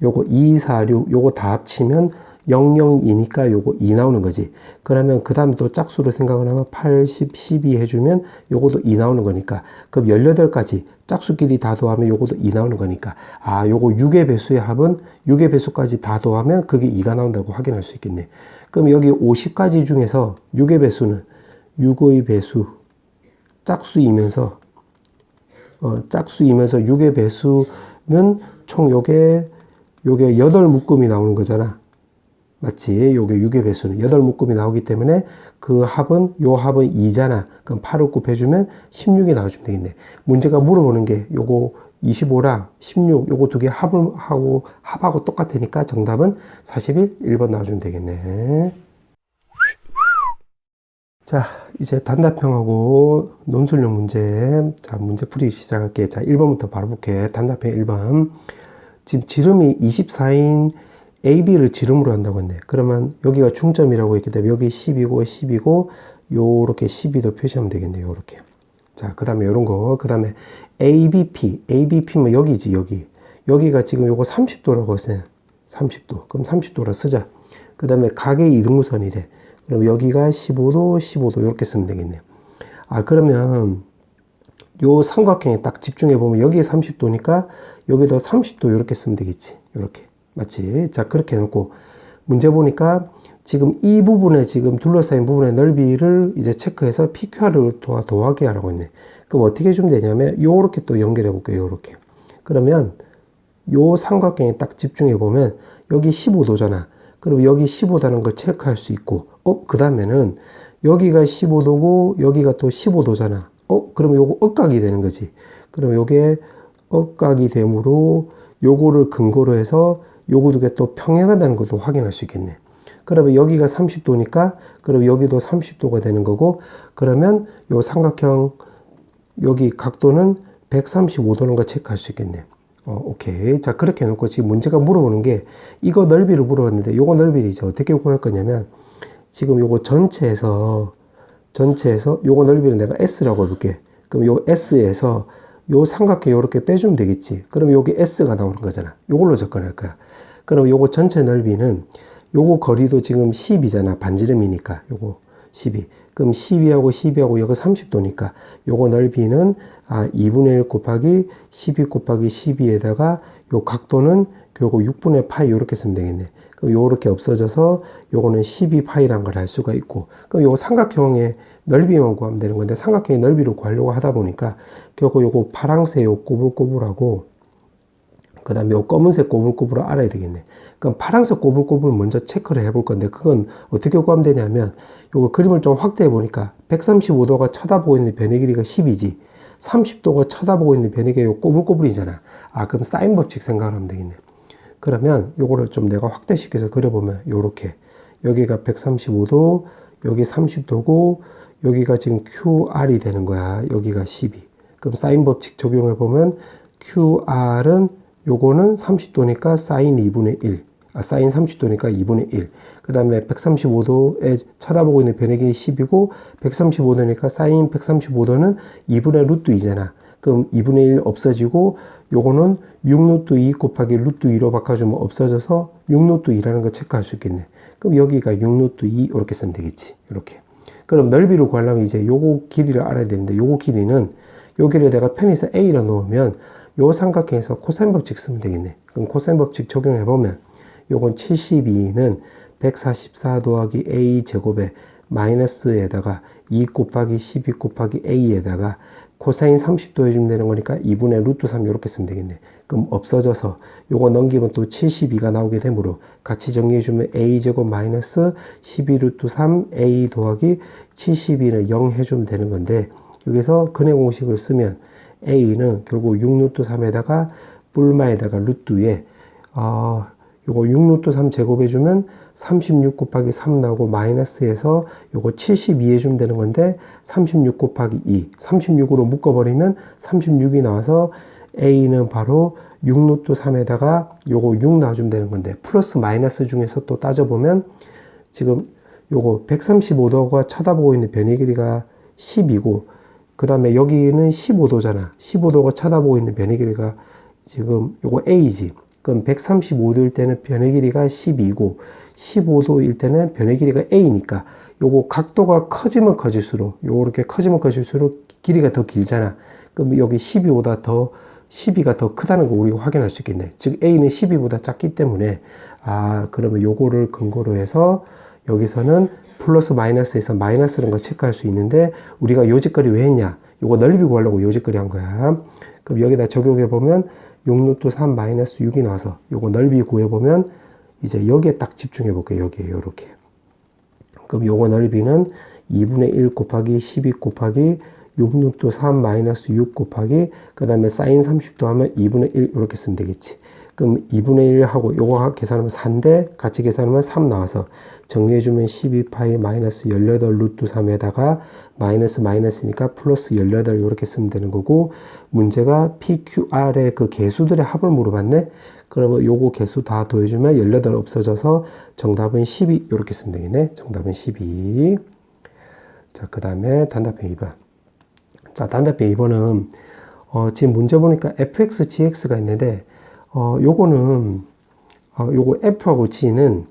요거 2, 4, 6 요거 다 합치면 0, 0, 2니까 요거 2 나오는 거지. 그러면 그 다음 또 짝수로 생각을 하면 8, 10, 12 해주면 요것도 2 나오는 거니까 그럼 18가지 짝수끼리 다 더하면 요것도 2 나오는 거니까 아 요거 6의 배수의 합은 6의 배수까지 다 더하면 그게 2가 나온다고 확인할 수 있겠네. 그럼 여기 50가지 중에서 6의 배수는 6의 배수 짝수이면서 6의 배수는 총 요게 8묶음이 나오는 거잖아. 맞지? 요게 6의 배수는 8묶음이 나오기 때문에 그 합은 요 합은 2잖아. 그럼 8을 곱해주면 16이 나와주면 되겠네. 문제가 물어보는 게 요거 25랑 16 요거 두 개 합하고 똑같으니까 정답은 41, 1번 나와주면 되겠네. 자, 이제 단답형하고 논술형 문제. 자, 문제 풀이 시작할게. 자, 1번부터 바로 볼게. 단답형 1번. 지금 지름이 24인 AB를 지름으로 한다고 했네. 그러면 여기가 중점이라고 했기 때문에 여기 10이고 요렇게 12도 표시하면 되겠네요. 요렇게. 자, 그 다음에 요런 거. 그 다음에 ABP면 여기지, 여기. 여기가 지금 요거 30도라고 했어요. 30도. 그럼 30도라 쓰자. 그 다음에 각의 이등분선이래. 그럼 여기가 15도, 15도 이렇게 쓰면 되겠네요. 아, 그러면 요 삼각형에 딱 집중해 보면 여기에 30도니까 여기도 30도 이렇게 쓰면 되겠지. 이렇게. 맞지? 자, 그렇게 해놓고 문제 보니까 지금 이 부분에 지금 둘러싸인 부분의 넓이를 이제 체크해서 PQR을 더하게 하라고 했네. 그럼 어떻게 해주면 되냐면 요렇게 또 연결해 볼게요. 요렇게. 그러면 요 삼각형에 딱 집중해 보면 여기 15도잖아. 그럼 여기 15도라는 걸 체크할 수 있고, 그 다음에는 여기가 15도고 여기가 또 15도잖아. 그러면 요거 억각이 되는 거지. 그러면 요게 억각이 되므로 요거를 근거로 해서 요거 두 개 또 평행하다는 것도 확인할 수 있겠네. 그러면 여기가 30도니까 그럼 여기도 30도가 되는 거고, 그러면 요 삼각형 여기 각도는 135도는 거 체크할 수 있겠네. 오케이. 자, 그렇게 해놓고 지금 문제가 물어보는 게 이거 넓이를 물어봤는데 요거 넓이를 이제 어떻게 구할 거냐면 지금 요거 전체에서 요거 넓이를 내가 S라고 해볼게. 그럼 요 S에서 요 삼각형 요렇게 빼주면 되겠지. 그럼 여기 S가 나오는 거잖아. 요걸로 접근할 거야. 그럼 요거 전체 넓이는 요거 거리도 지금 10이잖아. 반지름이니까. 요거 12. 그럼 12하고 12하고 여기 30도니까 요거 넓이는 2분의 1 곱하기 12 곱하기 12에다가 요 각도는 요거 6분의 파이 요렇게 쓰면 되겠네. 그럼 요렇게 없어져서 요거는 12파이란 걸 알 수가 있고, 그럼 요거 삼각형의 넓이만 구하면 되는 건데 삼각형의 넓이를 구하려고 하다 보니까 결국 요거 파랑색 요 꼬불꼬불하고 그 다음에 요 검은색 꼬불꼬불을 알아야 되겠네. 그럼 파란색 꼬불꼬불 먼저 체크를 해볼 건데 그건 어떻게 구하면 되냐면 요거 그림을 좀 확대해 보니까 135도가 쳐다보고 있는 변의 길이가 10이지 30도가 쳐다보고 있는 변의 길이가 요 꼬불꼬불이잖아. 그럼 사인 법칙 생각을 하면 되겠네. 그러면 요거를 좀 내가 확대시켜서 그려보면 요렇게 여기가 135도 여기 30도고 여기가 지금 QR이 되는 거야. 여기가 12. 그럼 사인 법칙 적용해 보면 QR은 요거는 30도니까 사인 2분의 1. 사인 30도니까 2분의 1. 그 다음에 135도에 쳐다보고 있는 변의 길이 10이고 135도니까 사인 135도는 2분의 루트 2잖아. 그럼 2분의 1 없어지고 요거는 6루트 2 곱하기 루트 2로 바꿔주면 없어져서 6루트 2라는 걸 체크할 수 있겠네. 그럼 여기가 6루트 2 이렇게 쓰면 되겠지. 이렇게. 그럼 넓이를 구하려면 이제 요거 길이를 알아야 되는데 요거 길이는 요 길이를 내가 편에서 A로 놓으면 요 삼각형에서 코사인 법칙 쓰면 되겠네. 그럼 코사인 법칙 적용해 보면 요건 72는 144 더하기 A 제곱에 마이너스에다가 2 곱하기 12 곱하기 A에다가 코사인 30도 해주면 되는 거니까 2분의 루트 3 이렇게 쓰면 되겠네. 그럼 없어져서 요거 넘기면 또 72가 나오게 되므로 같이 정리해주면 A제곱 마이너스 12 루트 3 A 더하기 72는 0 해주면 되는 건데 여기서 근해 공식을 쓰면 A는 결국 6루트 3에다가 뿔마에다가 루트에 요거 6루트 3 제곱해주면 36 곱하기 3 나오고 마이너스에서 요거 72 해주면 되는 건데 36 곱하기 2 36으로 묶어버리면 36이 나와서 A는 바로 6루트 3에다가 요거 6 나와주면 되는 건데 플러스 마이너스 중에서 또 따져보면 지금 요거 135도가 쳐다보고 있는 변의 길이가 10이고 그 다음에 여기는 15도잖아. 15도가 쳐다보고 있는 변의 길이가 지금 요거 A지. 그럼 135도일 때는 변의 길이가 12고 15도일 때는 변의 길이가 A니까 요거 각도가 커지면 커질수록 요렇게 커지면 커질수록 길이가 더 길잖아. 그럼 여기 12보다 더 12가 더 크다는 거 우리가 확인할 수 있겠네. 즉 A는 12보다 작기 때문에 그러면 요거를 근거로 해서 여기서는 플러스 마이너스에서 마이너스라는 걸 체크할 수 있는데 우리가 요짓거리 왜 했냐? 요거 넓이 구하려고 요짓거리 한 거야. 그럼 여기다 적용해 보면 6루트 3 마이너스 6이 나와서 요거 넓이 구해 보면 이제 여기에 딱 집중해 볼게요. 여기에 요렇게. 그럼 요거 넓이는 2분의 1 곱하기 12 곱하기 6루트 3 마이너스 6 곱하기 그 다음에 사인 30도 하면 2분의 1 이렇게 쓰면 되겠지. 그럼 2분의 1 하고 요거 계산하면 4인데 같이 계산하면 3 나와서 정리해주면 12파이 마이너스 18 루트 3에다가 마이너스 마이너스니까 플러스 18 이렇게 쓰면 되는 거고 문제가 PQR의 그 개수들의 합을 물어봤네. 그러면 요거 개수 다 더해주면 18 없어져서 정답은 12 이렇게 쓰면 되겠네. 정답은 12. 자, 그 다음에 단답형 2번. 자, 단답형 2번은 지금 문제 보니까 fx, gx가 있는데 요거는 요거 F하고 G는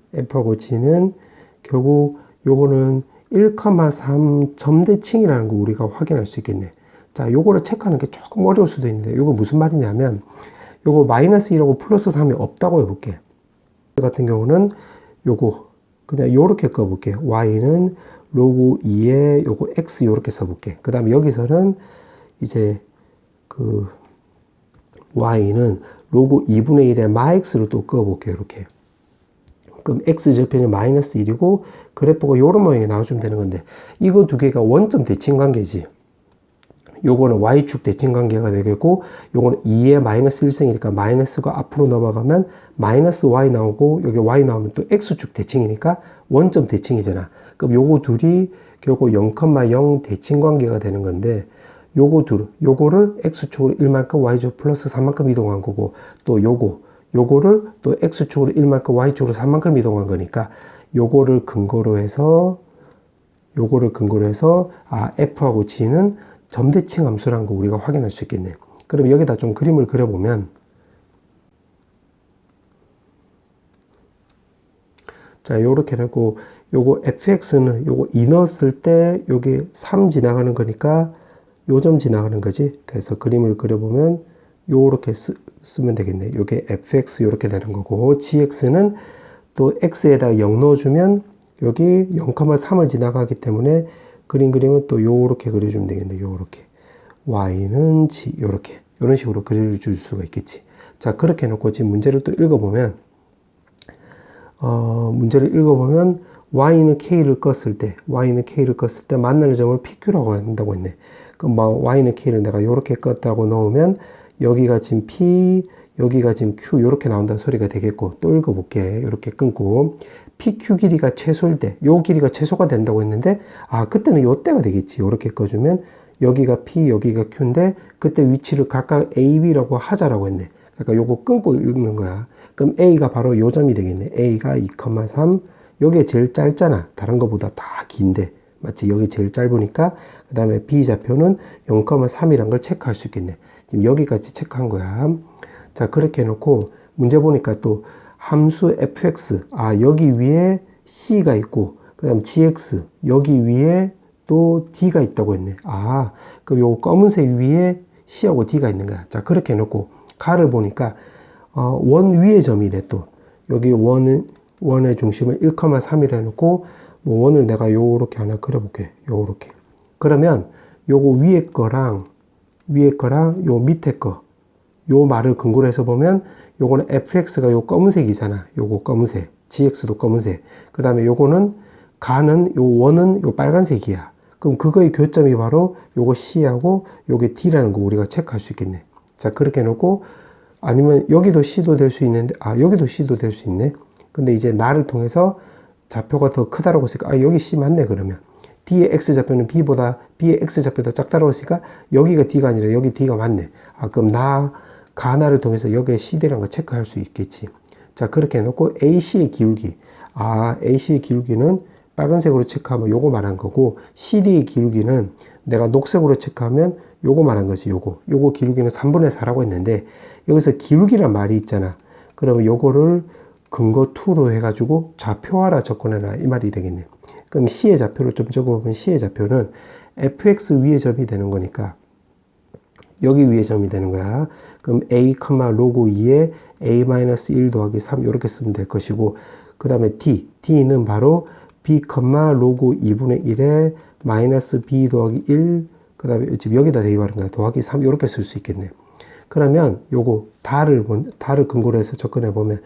결국 요거는 1,3 점대칭이라는 거 우리가 확인할 수 있겠네. 자, 요거를 체크하는 게 조금 어려울 수도 있는데, 요거 무슨 말이냐면, 요거 마이너스 1하고 플러스 3이 없다고 해볼게. 같은 경우는 요거 그냥 요렇게 꺼볼게. y는 로그 2에 요거 x 요렇게 써볼게. 그 다음에 여기서는 이제 그 y는 로그 2분의 1에 마x로 또 꺼볼게. 이렇게. 그럼 x절편이 마이너스 1이고 그래프가 요런 모양이 나와주면 되는 건데, 이거 두 개가 원점 대칭 관계지. 요거는 y축 대칭 관계가 되겠고, 요거는 2에 마이너스 1승이니까 마이너스가 앞으로 넘어가면 마이너스 y 나오고, 여기 y 나오면 또 x축 대칭이니까 원점 대칭이잖아. 그럼 요거 둘이 결국 0,0 대칭 관계가 되는 건데, 요거를 x축으로 1만큼 y축 플러스 3만큼 이동한 거고, 또 요거를 또 x축으로 1만큼 y축으로 3만큼 이동한 거니까, 요거를 근거로 해서 f하고 g는 점대칭 함수라는 거 우리가 확인할 수 있겠네. 그럼 여기다 좀 그림을 그려보면, 자, 요렇게 해놓고, 요거 fx는 요거 2 넣었을 때 요게 3 지나가는 거니까 요 점 지나가는 거지. 그래서 그림을 그려보면 요렇게 쓰면 되겠네. 요게 fx 요렇게 되는 거고, gx는 또 x에다가 0 넣어주면 여기 0,3을 지나가기 때문에 그림 그리면 또 요렇게 그려주면 되겠네. 요렇게. y는 g, 요렇게. 요런 식으로 그려줄 수가 있겠지. 자, 그렇게 해놓고 지금 문제를 또 읽어보면, y는 k를 껐을 때 만나는 점을 pq라고 한다고 했네. 그럼 y는 k를 내가 요렇게 껐다고 넣으면, 여기가 지금 p, 여기가 지금 q, 요렇게 나온다는 소리가 되겠고, 또 읽어볼게. 요렇게 끊고. PQ 길이가 최소일 때, 요 길이가 최소가 된다고 했는데, 그때는 요 때가 되겠지. 요렇게 꺼주면, 여기가 P, 여기가 Q인데, 그때 위치를 각각 A, B라고 하자라고 했네. 그러니까 요거 끊고 읽는 거야. 그럼 A가 바로 요 점이 되겠네. A가 2,3. 요게 제일 짧잖아. 다른 거보다 다 긴데. 맞지? 여기 제일 짧으니까, 그 다음에 B 좌표는 0,3이란 걸 체크할 수 있겠네. 지금 여기까지 체크한 거야. 자, 그렇게 해놓고, 문제 보니까 또, 함수 fx, 여기 위에 c가 있고, 그 다음 gx, 여기 위에 또 d가 있다고 했네. 그럼 요 검은색 위에 c하고 d가 있는 거야. 자, 그렇게 해놓고, 가를 보니까, 원 위의 점이래, 또. 여기 원의 중심을 1,3이라 해놓고, 원을 내가 요렇게 하나 그려볼게. 요렇게. 그러면, 요거 위에 거랑 요 밑에 거, 요 말을 근거로 해서 보면, 요거는 fx가 요 검은색이잖아. 요거 검은색. gx도 검은색. 그 다음에 요거는 가는 요 원은 요 빨간색이야. 그럼 그거의 교점이 바로 요거 c하고 요게 d라는 거 우리가 체크할 수 있겠네. 자, 그렇게 해놓고, 아니면 여기도 c도 될 수 있는데, 여기도 c도 될 수 있네. 근데 이제 나를 통해서 좌표가 더 크다라고 했으니까, 여기 c 맞네, 그러면. d의 x좌표는 b의 x좌표보다 작다라고 했으니까, 여기가 d가 아니라 여기 d가 맞네. 그럼 가나를 통해서 여기에 CD라는 거 체크할 수 있겠지. 자, 그렇게 해놓고 AC의 기울기. AC의 기울기는 빨간색으로 체크하면 요거 말한 거고, CD의 기울기는 내가 녹색으로 체크하면 요거 말한 거지, 요거 기울기는 3분의 4라고 했는데, 여기서 기울기란 말이 있잖아. 그러면 요거를 근거 2로 해가지고 좌표화라 접근해라. 이 말이 되겠네. 그럼 C의 좌표를 좀 적어보면 C의 좌표는 fx 위의 점이 되는 거니까, 여기 위에 점이 되는 거야. 그럼 a, 로그 2에 a-1 더하기 3 이렇게 쓰면 될 것이고, 그 다음에 d는 바로 b, 로그 2분의 1에 마이너스 b 더하기 1, 그 다음에 지금 여기다 대입하는 거야. 더하기 3 이렇게 쓸 수 있겠네. 그러면 요거 다를 근거로 해서 접근해 보면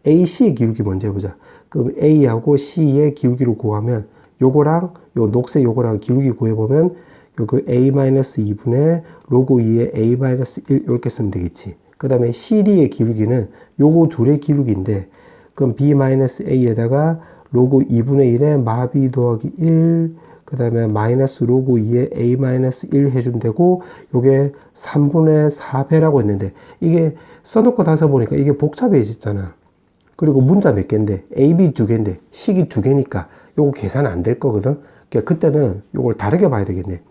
AC의 기울기 먼저 해보자. 그럼 A하고 C의 기울기를 구하면 요거랑 요 녹색 요거랑 기울기 구해보면 요거 A-2분의 로그 2의 A-1 이렇게 쓰면 되겠지. 그 다음에 CD의 기울기는 요거 둘의 기울기인데, 그럼 B-A에다가 로그 2분의 1의 마비 더하기 1, 그 다음에 마이너스 로그 2의 A-1 해주면 되고, 요게 3분의 4배라고 했는데, 이게 써놓고 나서 보니까 이게 복잡해졌잖아. 그리고 문자 몇 개인데, A, B 2개인데, 식이 2개니까 요거 계산 안 될 거거든. 그러니까 그때는 요걸 다르게 봐야 되겠네.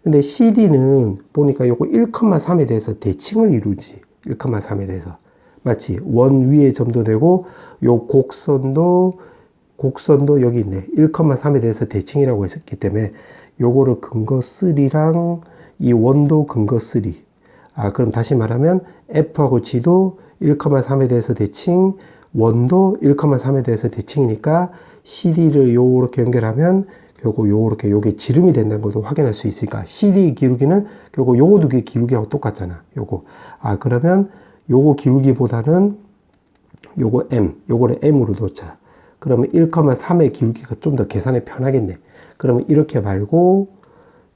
근데 CD는 보니까 요거 1,3에 대해서 대칭을 이루지. 1,3에 대해서. 맞지? 원 위의 점도 되고, 요 곡선도 여기 있네. 1,3에 대해서 대칭이라고 했기 때문에 요거를 근거 3랑 이 원도 근거 3. 그럼 다시 말하면 F하고 G도 1,3에 대해서 대칭, 원도 1,3에 대해서 대칭이니까 CD를 요렇게 연결하면 결국 요렇게 요게 지름이 된다는 것도 확인할 수 있으니까 CD 기울기는 결국 요거 두 개 기울기하고 똑같잖아. 요거. 그러면 요거 기울기보다는 요거 M, 요거를 M으로 놓자. 그러면 1,3의 기울기가 좀 더 계산이 편하겠네. 그러면 이렇게 말고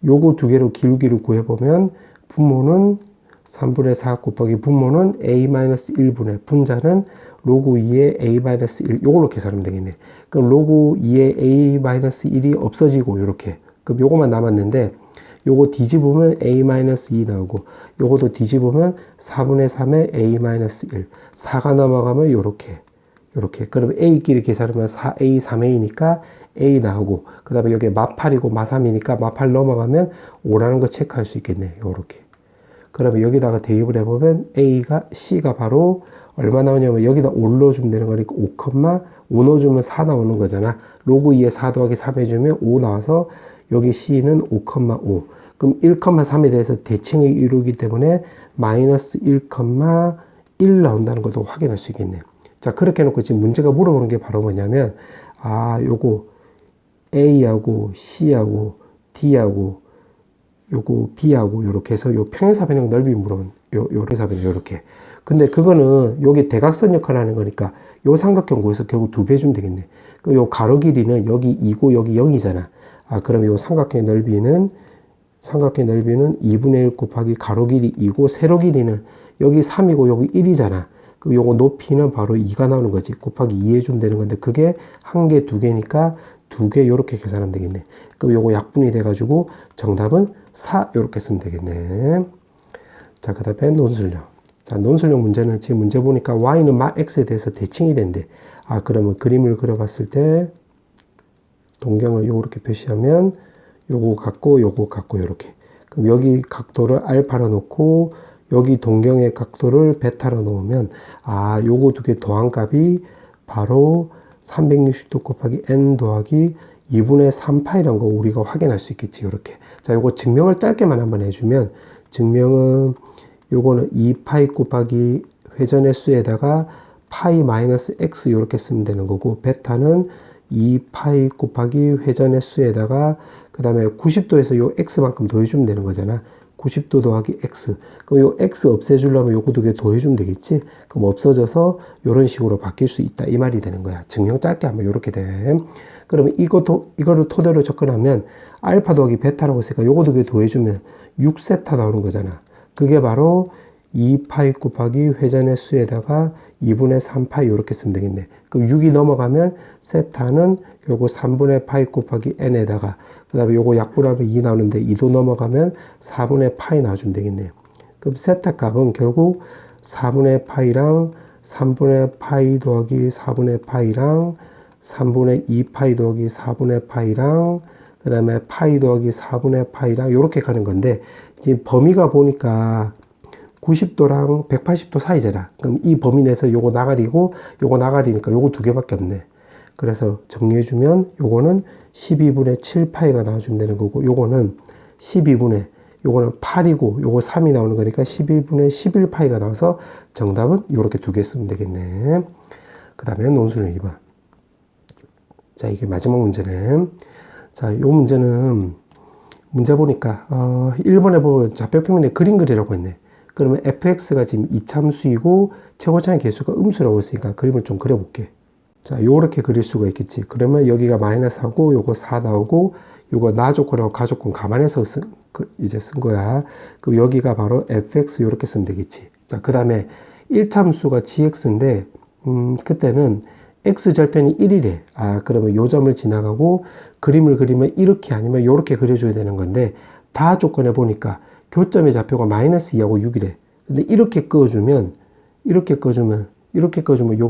요거 두 개로 기울기를 구해보면 분모는 3분의 4 곱하기 분모는 A-1분의 분자는 로그 2의 A-1 요걸로 계산하면 되겠네. 그럼 로그 2의 A-1이 없어지고 요렇게. 그럼 요거만 남았는데 요거 뒤집으면 A-2 나오고 요것도 뒤집으면 4분의 3의 A-1 4가 넘어가면 요렇게 그러면 A끼리 계산하면 4A 3A니까 A 나오고 그 다음에 여기 마8이고 마3이니까 마8 넘어가면 5라는 거 체크할 수 있겠네. 요렇게. 그러면 여기다가 대입을 해보면 C가 바로 얼마 나오냐면 여기다 5 넣어주면 되는 거니까 5 넣어주면 4 나오는 거잖아. 로그 2에 4 더하기 3 해주면 5 나와서 여기 C는 5,5. 그럼 1,3에 대해서 대칭을 이루기 때문에 마이너스 1,1 나온다는 것도 확인할 수 있겠네. 자, 그렇게 해놓고 지금 문제가 물어보는 게 바로 뭐냐면, 요거 A하고 C하고 D하고 요거 B하고 요렇게 해서 요 평행사변형 넓이 물어본 요 평행사변형 요렇게. 근데 그거는 여기 대각선 역할을 하는 거니까 요 삼각형 구해서 결국 2배 주면 되겠네. 그 요 가로 길이는 여기 2고 여기 0이잖아. 그럼 요 삼각형의 넓이는 2분의 1 곱하기 가로 길이 2고 세로 길이는 여기 3이고 여기 1이잖아. 그 요거 높이는 바로 2가 나오는 거지. 곱하기 2 해주면 되는 건데 그게 1개, 2개니까 2개 요렇게 계산하면 되겠네. 그럼 요거 약분이 돼가지고 정답은 4 요렇게 쓰면 되겠네. 자, 그 다음에 논술형. 자, 논술형 문제는 지금 문제 보니까 y는 마 x에 대해서 대칭이 된대. 그러면 그림을 그려봤을 때 동경을 요렇게 표시하면 요거 같고 요렇게. 그럼 여기 각도를 알파로 놓고 여기 동경의 각도를 베타로 놓으면 요거 두 개 더한 값이 바로 360도 곱하기 n 더하기 2분의 3파이라는 거 우리가 확인할 수 있겠지. 요렇게. 자, 요거 증명을 짧게만 한번 해주면 증명은 요거는 2파이 곱하기 회전의 수에다가 파이 마이너스 x 요렇게 쓰면 되는 거고 베타는 2파이 곱하기 회전의 수에다가 그 다음에 90도에서 요 x만큼 더해주면 되는 거잖아. 90도 더하기 x. 그럼 요 x 없애주려면 요거 두 개 더해주면 되겠지? 그럼 없어져서 요런 식으로 바뀔 수 있다. 이 말이 되는 거야. 증명 짧게 하면 요렇게 돼. 그러면 이거를 토대로 접근하면 알파 더하기 베타라고 했으니까 요거 두 개 더해주면 6세타 나오는 거잖아. 그게 바로 2파이 곱하기 회전의 수에다가 2분의 3파이 이렇게 쓰면 되겠네. 그럼 6이 넘어가면 세타는 결국 3분의 파이 곱하기 n에다가 그 다음에 요거 약분하면 2 나오는데 2도 넘어가면 4분의 파이 나와주면 되겠네. 그럼 세타 값은 결국 4분의 파이랑 3분의 파이 더하기 4분의 파이랑 3분의 2파이 더하기 4분의 파이랑 그 다음에 파이 더하기 4분의 파이랑 이렇게 가는 건데 지금 범위가 보니까 90도랑 180도 사이잖아. 그럼 이 범위 내에서 요거 나가리고 요거 나가리니까 요거 두 개밖에 없네. 그래서 정리해주면 요거는 12분의 7파이가 나와주면 되는 거고 요거는 12분의 요거는 8이고 요거 3이 나오는 거니까 11분의 11파이가 나와서 정답은 요렇게 두 개 쓰면 되겠네. 그 다음에 논술형 2번. 자, 이게 마지막 문제네. 자, 요 문제는 문제 보니까 1번에 보면 좌표평면에 그림 그리라고 했네. 그러면 fx가 지금 이참수이고 최고차의 개수가 음수라고 했으니까 그림을 좀 그려볼게. 자, 요렇게 그릴 수가 있겠지. 그러면 여기가 마이너스하고 요거 4 나오고 요거 나조건하고 가조건 감안해서 이제 쓴 거야. 그럼 여기가 바로 fx 요렇게 쓰면 되겠지. 자, 그 다음에 1참수가 gx인데 그때는 x절편이 1이래. 그러면 요 점을 지나가고 그림을 그리면 이렇게 아니면 요렇게 그려줘야 되는 건데 다 조건해 보니까 교점의 좌표가 마이너스 2하고 6이래. 근데 이렇게 꺼주면 요거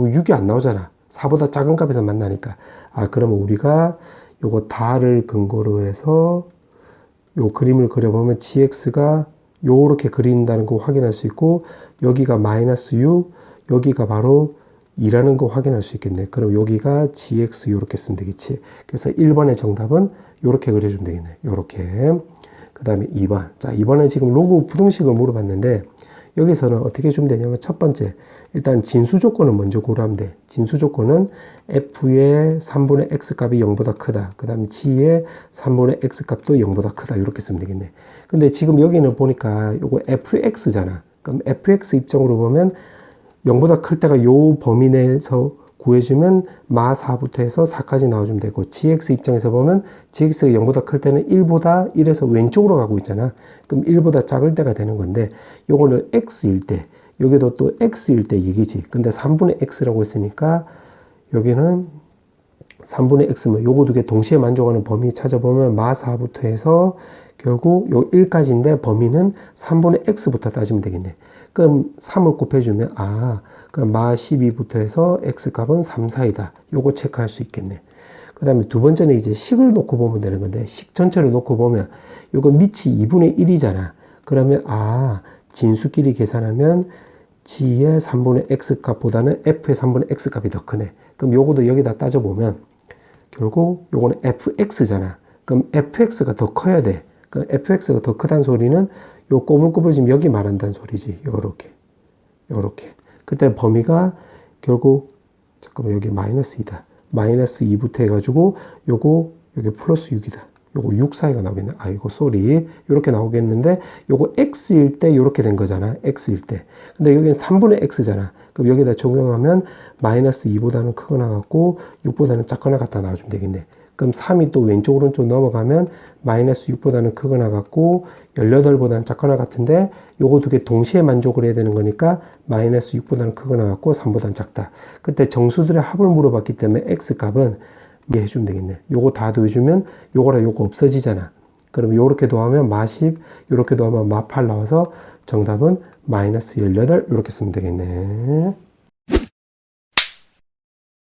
6이 안 나오잖아. 4보다 작은 값에서 만나니까. 그러면 우리가 요거 다를 근거로 해서 요 그림을 그려보면 gx가 요렇게 그린다는 거 확인할 수 있고 여기가 마이너스 6, 여기가 바로 2라는 거 확인할 수 있겠네. 그럼 여기가 gx 요렇게 쓰면 되겠지. 그래서 1번의 정답은 요렇게 그려주면 되겠네. 요렇게. 그 그 다음에 2번. 자, 2번은 지금 로그 부등식을 물어봤는데 여기서는 어떻게 주면 되냐면 첫 번째, 일단 진수 조건을 먼저 고려하면 돼. 진수 조건은 f의 3분의 x 값이 0보다 크다. 그 다음에 g의 3분의 x 값도 0보다 크다. 이렇게 쓰면 되겠네. 근데 지금 여기는 보니까 요거 fx잖아. 그럼 fx 입장으로 보면 0보다 클 때가 요 범위 내에서 구해주면 마 4부터 해서 4까지 나와주면 되고, gx 입장에서 보면 gx가 0보다 클 때는 1보다 1에서 왼쪽으로 가고 있잖아. 그럼 1보다 작을 때가 되는 건데, 요거는 x일 때, 여기도 또 x일 때 얘기지. 근데 3분의 x라고 했으니까 여기는 3분의 x면 요거 두 개 동시에 만족하는 범위 찾아보면 마 4부터 해서 결국 요 1까지인데 범위는 3분의 x부터 따지면 되겠네. 그럼 3을 곱해주면 그럼 마 12부터 해서 x값은 3, 4이다. 요거 체크할 수 있겠네. 그 다음에 두 번째는 이제 식을 놓고 보면 되는 건데, 식 전체를 놓고 보면 요거 밑이 2분의 1이잖아. 그러면 진수끼리 계산하면 g의 3분의 x값보다는 f의 3분의 x값이 더 크네. 그럼 요거도 여기다 따져보면 결국 요거는 fx잖아. 그럼 fx가 더 커야 돼. 그 fx가 더 크다는 소리는 요 꼬불꼬불 지금 여기 말한다는 소리지. 요렇게. 그때 범위가 결국 잠깐만 여기 마이너스 2다. 마이너스 2부터 해가지고 요거 여기 플러스 6이다. 요거 6 사이가 나오겠네. 이거 쏘리. 요렇게 나오겠는데 요거 x일 때 요렇게 된 거잖아. x일 때. 근데 여기는 3분의 x잖아. 그럼 여기다 적용하면 마이너스 2보다는 크거나 같고 6보다는 작거나 같다 나와주면 되겠네. 그럼 3이 또 왼쪽 오른쪽 넘어가면 마이너스 6보다는 크거나 같고 18보다는 작거나 같은데 요거 두 개 동시에 만족을 해야 되는 거니까 마이너스 6보다는 크거나 같고 3보다는 작다. 그때 정수들의 합을 물어봤기 때문에 x값은 해주면 되겠네. 요거 다 더해주면 요거랑 요거 없어지잖아. 그럼 요렇게 더하면 마 10, 요렇게 더하면 마 8 나와서 정답은 마이너스 18 요렇게 쓰면 되겠네.